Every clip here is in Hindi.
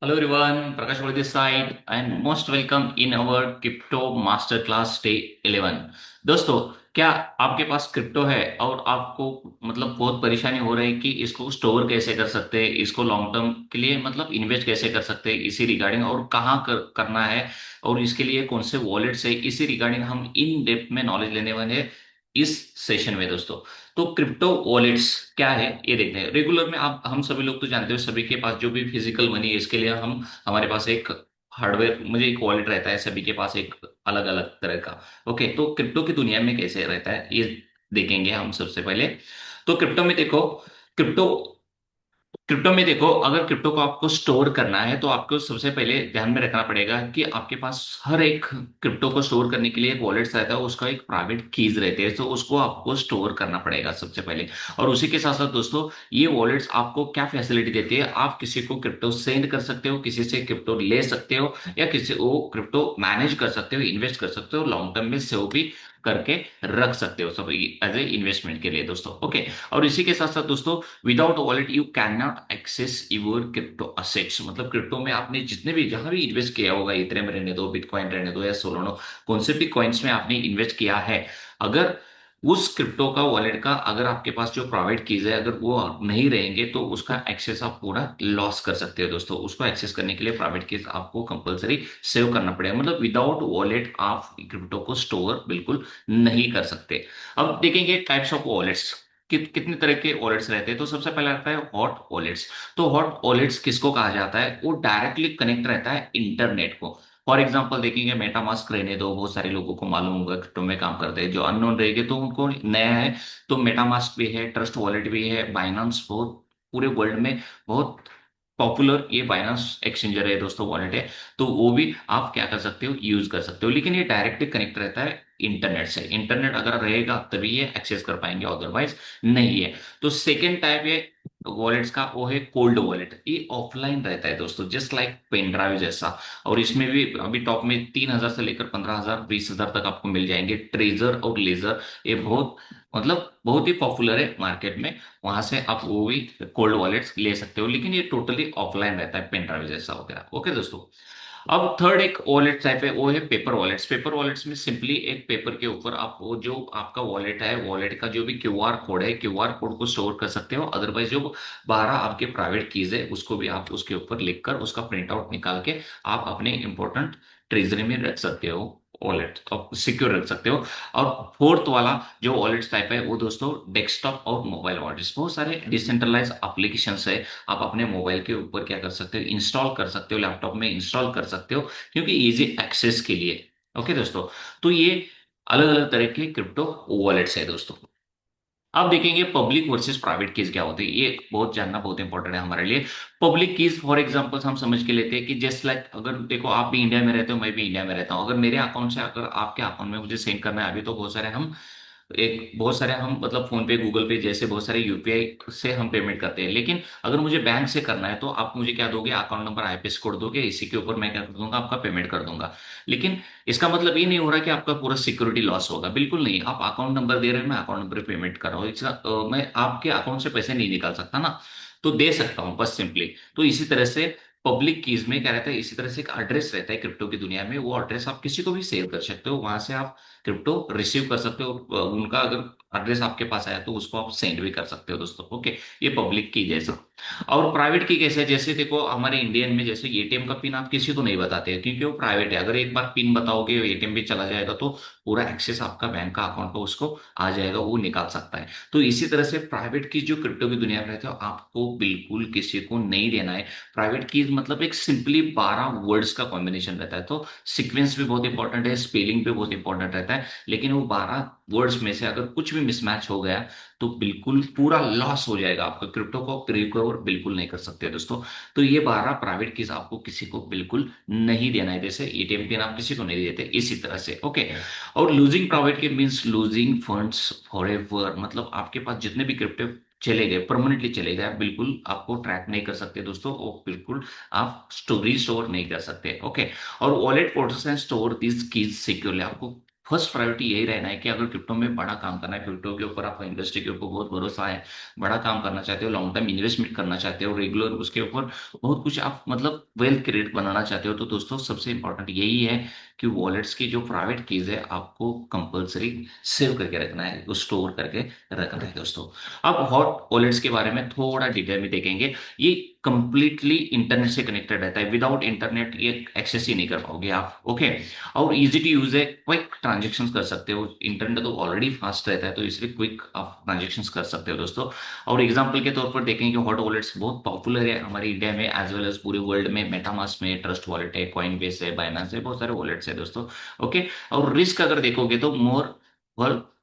Hello everyone, Prakash Vardhan this side and most welcome in our crypto master class day 11। दोस्तों, क्या आपके पास क्रिप्टो है और आपको बहुत परेशानी हो रही है कि इसको स्टोर कैसे कर सकते हैं, इसको लॉन्ग टर्म के लिए इन्वेस्ट कैसे कर सकते हैं, इसी रिगार्डिंग और कहाँ करना है और इसके लिए कौन से वॉलेट्स है, इसी रिगार्डिंग हम इन डेप्थ में नॉलेज लेने वाले हैं इस सेशन में दोस्तों। तो क्रिप्टो वॉलेट्स क्या है ये देखते हैं। रेगुलर में आप हम सभी लोग तो जानते हो, सभी के पास जो भी फिजिकल मनी है इसके लिए हम हमारे पास एक हार्डवेयर मुझे एक वॉलेट रहता है, सभी के पास एक अलग अलग तरह का। ओके, तो क्रिप्टो की दुनिया में कैसे रहता है ये देखेंगे हम सबसे पहले। तो क्रिप्टो में देखो, क्रिप्टो क्रिप्टो में देखो, अगर क्रिप्टो को आपको स्टोर करना है तो आपको सबसे पहले ध्यान में रखना पड़ेगा कि आपके पास हर एक क्रिप्टो को स्टोर करने के लिए एक वॉलेट रहता है, उसका एक प्राइवेट कीज रहते हैं, तो उसको आपको स्टोर करना पड़ेगा सबसे पहले। और उसी के साथ साथ दोस्तों, ये वॉलेट्स आपको क्या फैसिलिटी देती है, आप किसी को क्रिप्टो सेंड कर सकते हो, किसी से क्रिप्टो ले सकते हो, या किसी को क्रिप्टो मैनेज कर सकते हो, इन्वेस्ट कर सकते हो, लॉन्ग टर्म में सेव भी करके रख सकते हो सब एज ए इन्वेस्टमेंट के लिए दोस्तों। ओके, और इसी के साथ साथ दोस्तों, without wallet you can not access your crypto assets. Crypto में आपने जितने भी जहां भी इन्वेस्ट किया होगा, इतने में रहने दो, बिटकॉइन रहने दो या सोलोनो, कौन से भी कॉइन्स में आपने इन्वेस्ट किया है, अगर उस क्रिप्टो का वॉलेट का अगर आपके पास जो प्राइवेट कीज है अगर वो नहीं रहेंगे तो उसका एक्सेस आप पूरा लॉस कर सकते हो दोस्तों। उसको एक्सेस करने के लिए प्राइवेट कीज आपको कंपलसरी सेव करना पड़ेगा। विदाउट वॉलेट आप क्रिप्टो को स्टोर बिल्कुल नहीं कर सकते। अब देखेंगे टाइप्स ऑफ वॉलेट्स, कितने तरह के वॉलेट्स रहते हैं। तो सबसे पहले आता है हॉट वॉलेट्स। तो हॉट वॉलेट्स किसको कहा जाता है, वो डायरेक्टली कनेक्ट रहता है इंटरनेट को। फॉर एग्जाम्पल देखेंगे, मेटामास्क रहने दो, बहुत सारे लोगों को मालूम होगा क्रिप्टो में काम करते हैं, जो अननोन रहेंगे तो उनको नया है। तो मेटामास्क भी है, ट्रस्ट वॉलेट भी है, बाइनांस बहुत पूरे वर्ल्ड में बहुत पॉपुलर ये बाइनांस एक्सचेंजर है दोस्तों, वॉलेट है। तो वो भी आप क्या कर सकते हो, यूज कर सकते हो, लेकिन ये डायरेक्टली कनेक्ट रहता है इंटरनेट से। इंटरनेट अगर रहेगा तभी ये एक्सेस कर पाएंगे, अदरवाइज नहीं है। तो सेकेंड टाइप है वॉलेट्स का, वो है कोल्ड वॉलेट। ये ऑफलाइन रहता है दोस्तों, जस्ट लाइक पेन ड्राइव जैसा। और इसमें भी अभी टॉप में 3,000 से लेकर 15,000 20,000 तक आपको मिल जाएंगे। ट्रेजर और लेजर ये बहुत बहुत ही पॉपुलर है मार्केट में। वहां से आप वो भी कोल्ड वॉलेट्स ले सकते हो, लेकिन ये टोटली ऑफलाइन रहता है, पेन ड्राइव जैसा वगैरह। ओके दोस्तों, अब थर्ड एक वॉलेट टाइप है, वो है पेपर वॉलेट्स। पेपर वॉलेट्स में सिंपली एक पेपर के ऊपर आप वो जो आपका वॉलेट है, वॉलेट का जो भी क्यूआर कोड है, क्यूआर कोड को स्टोर कर सकते हो। अदरवाइज जो 12 आपके प्राइवेट कीज है उसको भी आप उसके ऊपर लिखकर उसका प्रिंट आउट निकाल के आप अपने इंपॉर्टेंट ट्रेजरी में रख सकते हो, वॉलेट तो सिक्योर रख सकते हो। और फोर्थ वाला जो वॉलेट टाइप है वो दोस्तों डेस्कटॉप और मोबाइल वॉलेट्स। बहुत सारे डिसेंट्रलाइज एप्लीकेशन है, आप अपने मोबाइल के ऊपर क्या कर सकते हो, इंस्टॉल कर सकते हो, लैपटॉप में इंस्टॉल कर सकते हो, क्योंकि इजी एक्सेस के लिए। ओके दोस्तों, तो ये अलग अलग तरह के क्रिप्टो वॉलेट्स है दोस्तों। अब देखेंगे पब्लिक वर्सेस प्राइवेट कीज क्या होती है, ये बहुत जानना बहुत इंपॉर्टेंट है हमारे लिए। पब्लिक कीज फॉर एग्जांपल हम समझ के लेते हैं कि जस्ट लाइक, अगर देखो आप भी इंडिया में रहते हो, मैं भी इंडिया में रहता हूँ, अगर मेरे अकाउंट से अगर आपके अकाउंट में मुझे सेंड करना है, अभी तो बहुत सारे हम फोन पे, गूगल पे जैसे बहुत सारे यूपीआई से हम पेमेंट करते हैं। लेकिन अगर मुझे बैंक से करना है तो आप मुझे क्या दोगे, अकाउंट नंबर, आईपीएस कोड दोगे, इसी के ऊपर मैं क्या कर दूंगा, आपका पेमेंट कर दूंगा। लेकिन इसका मतलब ये नहीं हो रहा कि आपका पूरा सिक्योरिटी लॉस होगा, बिल्कुल नहीं। आप अकाउंट नंबर दे रहे हैं, मैं अकाउंट नंबर पे पेमेंट कर रहा हूँ, मैं आपके अकाउंट से पैसे नहीं निकाल सकता ना, तो दे सकता हूँ बस सिंपली। तो इसी तरह से पब्लिक कीज में क्या रहता है, इसी तरह से एक एड्रेस रहता है क्रिप्टो की दुनिया में, वो एड्रेस आप किसी को भी शेयर कर सकते हो, वहां से आप क्रिप्टो रिसीव कर सकते हो। उनका अगर एड्रेस आपके पास आया तो उसको आप सेंड भी कर सकते हो दोस्तों। ओके, ये पब्लिक की जैसा। और प्राइवेट की कैसे है, जैसे देखो हमारे इंडियन में जैसे एटीएम का पिन आप किसी को नहीं बताते हैं, क्योंकि वो प्राइवेट है। अगर एक बार पिन बताओगे एटीएम भी चला जाएगा तो पूरा एक्सेस आपका बैंक का अकाउंट पर उसको आ जाएगा, वो निकाल सकता है। तो इसी तरह से प्राइवेट की जो क्रिप्टो की दुनिया में रहते हो, आपको बिल्कुल किसी को नहीं देना है। प्राइवेट कीज एक सिंपली 12 वर्ड्स का कॉम्बिनेशन रहता है, तो सीक्वेंस भी बहुत इंपॉर्टेंट है, स्पेलिंग भी बहुत इंपॉर्टेंट रहता है। लेकिन वो 12 वर्ड्स में से अगर कुछ भी मिसमैच हो गया तो बिल्कुल पूरा लॉस हो जाएगा, आपका क्रिप्टो को रिकवर बिल्कुल नहीं कर सकते दोस्तों। तो ये 12 प्राइवेट कीज आपको किसी को बिल्कुल नहीं देना है, जैसे एटीएम पिन आप किसी को नहीं देते, इसी तरह से। ओके, और लूजिंग प्राइवेट की means losing funds for ever. आपके पास जितने भी क्रिप्टो चले गए, परमानेंटली चले गए, आप बिल्कुल आपको ट्रैक नहीं कर सकते दोस्तों, और बिल्कुल आप स्टोर नहीं कर सकते। ओके, और wallet protection and store this keys securely. आपको फर्स्ट प्रायोरिटी यही रहना है कि अगर क्रिप्टो में बड़ा काम करना है, क्रिप्टो के ऊपर आपका इंडस्ट्री के ऊपर बहुत भरोसा है, बड़ा काम करना चाहते हो, लॉन्ग टर्म इन्वेस्टमेंट करना चाहते हो, रेगुलर उसके ऊपर बहुत कुछ आप मतलब वेल्थ क्रिएट बनाना चाहते हो, तो दोस्तों सबसे इंपॉर्टेंट यही है कि वॉलेट्स की जो प्राइवेट कीज है आपको कंपलसरी सेव करके रखना है, वो स्टोर करके रखना है दोस्तों। अब हॉट वॉलेट्स के बारे में थोड़ा डिटेल में देखेंगे। ये कंप्लीटली इंटरनेट से कनेक्टेड रहता है, विदाउट इंटरनेट ये एक्सेस ही नहीं कर पाओगे आप। ओके, और इजी टू यूज है, क्विक ट्रांजेक्शन कर सकते हो, इंटरनेट तो ऑलरेडी फास्ट रहता है तो इसलिए क्विक आप ट्रांजेक्शन कर सकते हो दोस्तों। और एग्जांपल के तौर पर देखें कि हॉट वॉलेट्स बहुत पॉपुलर है हमारे इंडिया में एज वेल एज पूरे वर्ल्ड में। मेटामास्क में ट्रस्ट वॉलेट है, कॉइनबेस है, बाइनेंस है, बहुत सारे वॉलेट्स है दोस्तों। ओके, और रिस्क अगर देखोगे तो मोर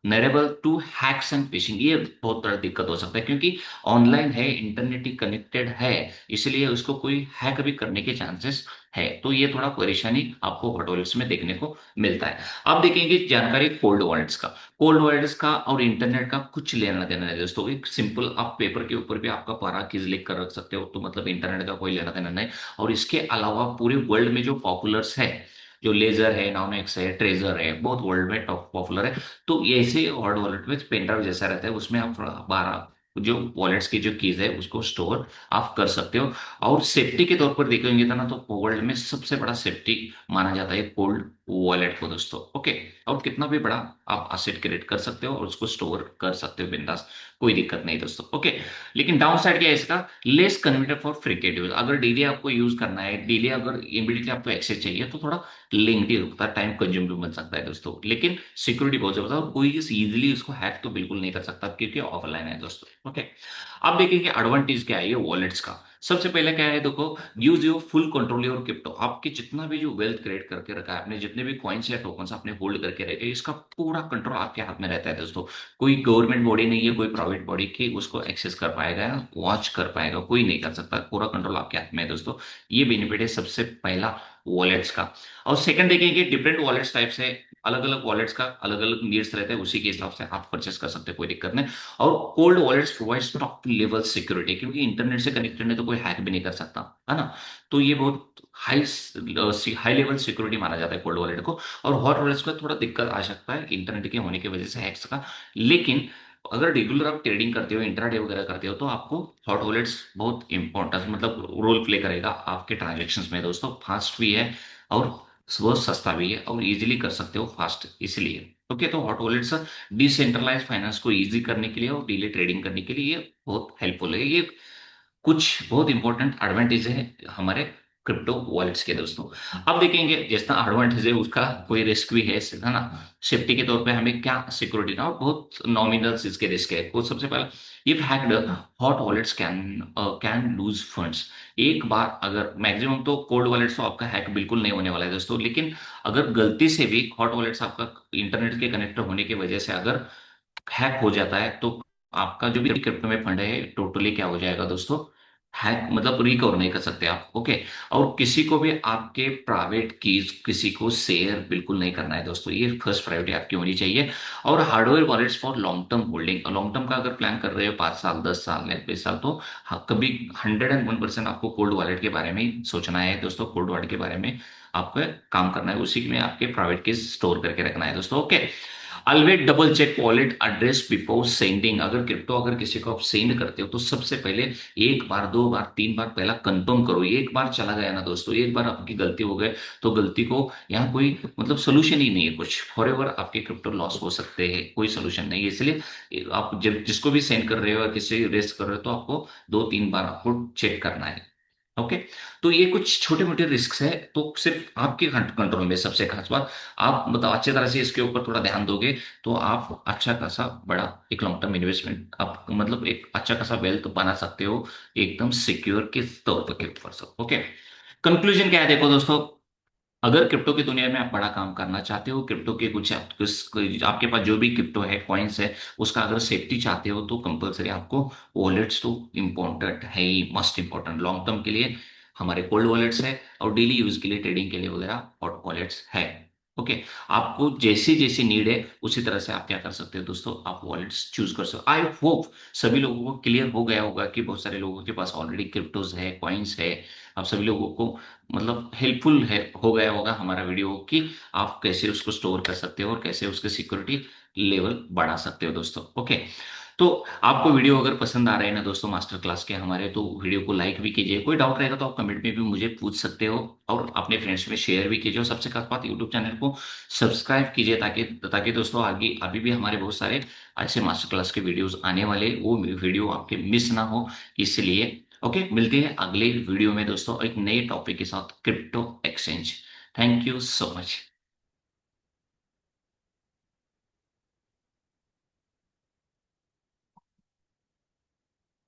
नरेबल टू हैक्स एंड फिशिंग, ये बहुत बड़ा दिक्कत हो सकता है क्योंकि ऑनलाइन है, इंटरनेट ही कनेक्टेड है, इसलिए उसको कोई हैक भी करने के चांसेस है, तो ये थोड़ा परेशानी आपको हॉट वॉलेट्स में देखने को मिलता है। अब देखेंगे जानकारी कोल्ड वॉलेट्स का। कोल्ड वॉलेट्स का और इंटरनेट का कुछ लेना देना नहीं दोस्तों, एक सिंपल आप पेपर के ऊपर भी आपका पारा कीज लिख कर रख सकते हो, तो मतलब इंटरनेट का कोई लेना देना नहीं। और इसके अलावा पूरे वर्ल्ड में जो पॉपुलर्स है, जो लेजर है, नॉनएक्स है, ट्रेजर है, बहुत वर्ल्ड में टॉप पॉपुलर है, तो ऐसे हॉट वॉलेट में पेन ड्राइव जैसा रहता है, उसमें आप 12 जो वॉलेट्स की जो कीज है उसको स्टोर आप कर सकते हो। और सेफ्टी के तौर पर देखेंगे तो ना, तो वर्ल्ड में सबसे बड़ा सेफ्टी माना जाता है कोल्ड वॉलेट को दोस्तों। ओके, और कितना भी बड़ा आप असेट क्रिएट कर सकते हो और उसको स्टोर कर सकते हो बिंदास, कोई दिक्कत नहीं दोस्तों। ओके, लेकिन डाउन साइड क्या है इसका, less convenient for frequent use, अगर डेली आपको यूज करना है, डेली अगर इमीडिएटली आपको एक्सेस चाहिए तो थोड़ा लेंथी रुकता है, टाइम कंज्यूम भी बन सकता है दोस्तों, लेकिन सिक्योरिटी बहुत ज्यादा है और कोई इजीली उसको हैक तो बिल्कुल नहीं कर सकता क्योंकि ऑफलाइन है दोस्तों। ओके, अब देखेंगे एडवांटेज क्या है ये वॉलेट्स का। सबसे पहले क्या है देखो, use your full control your crypto, आपके जितना भी जो वेल्थ क्रिएट करके रखा है आपने, जितने भी कॉइन्स या टोकन्स आपने होल्ड करके रखे हैं, इसका पूरा कंट्रोल आपके हाथ में रहता है दोस्तों। कोई गवर्नमेंट बॉडी नहीं है, कोई प्राइवेट बॉडी की उसको एक्सेस कर पाएगा, वॉच कर पाएगा, कोई नहीं कर सकता, पूरा कंट्रोल आपके हाथ में है दोस्तों। ये बेनिफिट है सबसे पहला वॉलेट्स का। और सेकंड देखेंगे, डिफरेंट वॉलेट्स टाइप से, अलग अलग वॉलेट्स का अलग अलग नीड्स रहते हैं, उसी के हिसाब से आप परचेस कर सकते हैं, कोई दिक्कत नहीं। और cold wallets provide top level security, क्योंकि इंटरनेट से कनेक्टेड है तो कोई हैक भी नहीं कर सकता है ना, तो ये बहुत हाई हाई लेवल सिक्योरिटी माना जाता है कोल्ड वॉलेट को। और हॉट वॉलेट्स का थोड़ा दिक्कत आ सकता है इंटरनेट के होने की वजह से हैक्स का, लेकिन अगर रेगुलर आप ट्रेडिंग करते हो, इंट्राडे वगैरह करते हो, तो आपको हॉट वॉलेट्स बहुत इंपॉर्टेंट मतलब रोल प्ले करेगा आपके ट्रांजेक्शन्स में दोस्तों। फास्ट भी है और बहुत सस्ता भी है और इजीली कर सकते हो फास्ट, इसलिए। ओके, तो हॉट वॉलेट्स डिसेंट्रलाइज फाइनेंस को इजी करने के लिए और डेली ट्रेडिंग करने के लिए ये बहुत हेल्पफुल है। ये कुछ बहुत इंपॉर्टेंट एडवांटेज है हमारे क्रिप्टो वॉलेट्स के दोस्तों। अब देखेंगे जितना एडवांटेज है उसका कोई रिस्क भी है ना। सेफ्टी के तौर पे हमें क्या सिक्योरिटी ना, और बहुत नॉमिनल इसके रिस्क है। तो सबसे पहला, if hacked, hot wallets can lose funds. एक बार अगर मैक्सिमम तो कोल्ड वॉलेट्स तो आपका हैक बिल्कुल नहीं होने वाला है दोस्तों, लेकिन अगर गलती से भी हॉट वॉलेट्स आपका इंटरनेट के कनेक्ट होने की वजह से अगर हैक हो जाता है, तो आपका जो भी क्रिप्टो में फंड है टोटली क्या हो जाएगा दोस्तों, हैक मतलब रिकवर नहीं कर सकते आप। ओके, और किसी को भी आपके प्राइवेट कीज किसी को शेयर बिल्कुल नहीं करना है दोस्तों, ये फर्स्ट प्रायोरिटी आपकी होनी चाहिए। और hardware wallets for long term holding, long term का अगर प्लान कर रहे हो 5 साल 10 साल या 20 साल, तो हाँ, कभी 101% आपको कोल्ड वॉलेट के बारे में ही सोचना है दोस्तों। कोल्ड वॉलेट के बारे में आपको काम करना है, उसी में आपके प्राइवेट कीज स्टोर करके रखना है दोस्तों। Okay, always double check wallet address before sending, अगर क्रिप्टो अगर किसी को आप सेंड करते हो तो सबसे पहले एक बार, 2 बार, 3 बार पहला कंफर्म करो। एक बार चला गया ना दोस्तों, एक बार आपकी गलती हो गई तो गलती को यहाँ कोई मतलब सोल्यूशन ही नहीं है कुछ, फॉर एवर आपके क्रिप्टो लॉस हो सकते हैं, कोई सोल्यूशन नहीं है। इसलिए आप जब जिसको भी सेंड कर रहे हो या किसी रेस कर रहे हो तो आपको 2-3 बार आपको चेक करना है। ओके, तो ये कुछ छोटे मोटे रिस्क है, तो सिर्फ आपके कंट्रोल में। सबसे खास बात, आप मतलब अच्छे तरह से इसके ऊपर थोड़ा ध्यान दोगे तो आप अच्छा खासा बड़ा एक लॉन्ग टर्म इन्वेस्टमेंट आप मतलब एक अच्छा खासा वेल्थ बना सकते हो, एकदम सिक्योर के तौर पर के ऊपर सब। ओके, कंक्लूजन क्या है देखो दोस्तों, अगर क्रिप्टो की दुनिया में आप बड़ा काम करना चाहते हो, क्रिप्टो के आपके पास जो भी क्रिप्टो है, कॉइन्स है, उसका अगर सेफ्टी चाहते हो तो कंपलसरी आपको वॉलेट्स तो इम्पोर्टेंट है ही, मस्ट इम्पोर्टेंट लॉन्ग टर्म के लिए हमारे कोल्ड वॉलेट्स है, और डेली यूज के लिए ट्रेडिंग के लिए वगैरह हॉट वॉलेट्स है। ओके। आपको जैसी जैसी नीड है उसी तरह से आप क्या कर सकते हो दोस्तों, आप वॉलेट्स चूज कर सकते हो। आई होप सभी लोगों को क्लियर हो गया होगा कि बहुत सारे लोगों के पास ऑलरेडी क्रिप्टोज है, कॉइन्स है। आप सभी लोगों को मतलब हेल्पफुल है हो गया होगा हमारा वीडियो कि आप कैसे उसको स्टोर कर सकते हो और कैसे उसके सिक्योरिटी लेवल बढ़ा सकते हो दोस्तों। ओके। तो आपको वीडियो अगर पसंद आ रहे हैं ना दोस्तों मास्टर क्लास के हमारे, तो वीडियो को लाइक भी कीजिए। कोई डाउट रहेगा तो आप कमेंट में भी मुझे पूछ सकते हो और अपने फ्रेंड्स में शेयर भी कीजिए। और सबसे खास बात, यूट्यूब चैनल को सब्सक्राइब कीजिए ताकि ताकि दोस्तों आगे अभी भी हमारे बहुत सारे ऐसे मास्टर क्लास के वीडियोस आने वाले, वो वीडियो आपके मिस ना हो इसलिए। ओके, मिलते हैं अगले वीडियो में दोस्तों एक नए टॉपिक के साथ, crypto exchange. Thank you so much.